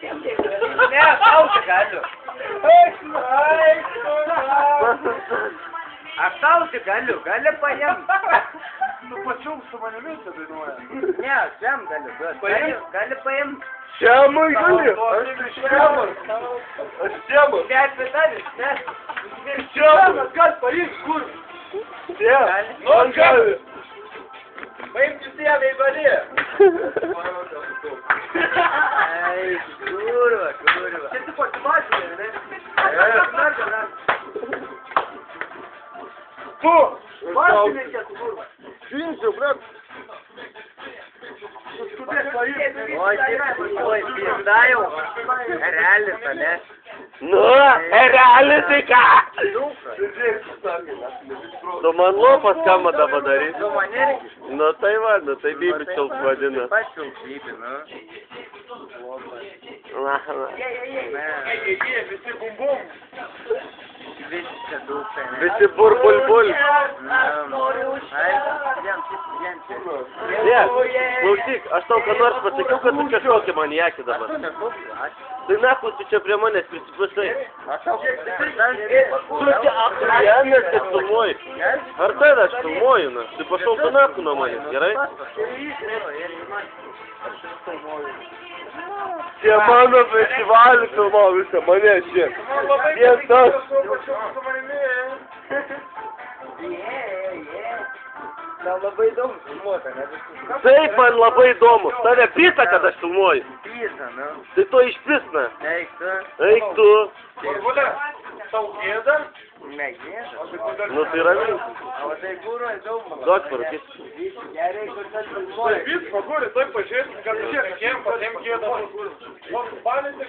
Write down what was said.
Ne, tau tik galiu. Aš tau tik galiu, gali paimti. Nu pačium su manimi čia dainuoja. Ne, aš jam galiu duoti. Gali paimti. Šiamui gali. Aš šiamas. Bet vidalis, nes. Šiamas, gal paimti kur? Ne, man gali. Paimti sievę į balį. Ai, kurva. Čia tu pasimažinai, ne? Tu! Mažinai, kurva. Finčiu, brat. Oi, pizda jau. Realis, ne? Nu, realis tai ką? Tu man lopas ką mada padarys? Tu man irgi. Nu tai va, nu tai Bibi čiulp vadina. Pačiulp Bibi, nu. Visi bum-bum. Visi čia dūksai, ne? Visi bur-bul-bul. Ne, klausyk, aš tau ką nors pasakiau, kad tu čia šoki maniakį dabar. Tai naku, tu čia prie manęs prisipasai. Tu čia apsiemės ir filmuoji. Ar tai aš filmuoju, na? Tai pašal tu naku nuo manęs, gerai? Čia mano festivalį filmavo visą mane čia. Vien tas. Tau labai įdomu filmuota, ne? Taip, man labai įdomu. Tave pisa, kad aš filmuoju. Pisa, nu. Tai to išpisna. Eik tu. Eik tu. Vargulė, tau gėda? Ne, gėda. Nu tai ramiai. O tai gūro įdomu. Duok parūkis. Gerai, kur tas Tai filmuoja. vis, vargulė, taip pažiūrėsim, kad pažiūrėsim, patiem gėda. O, palinti,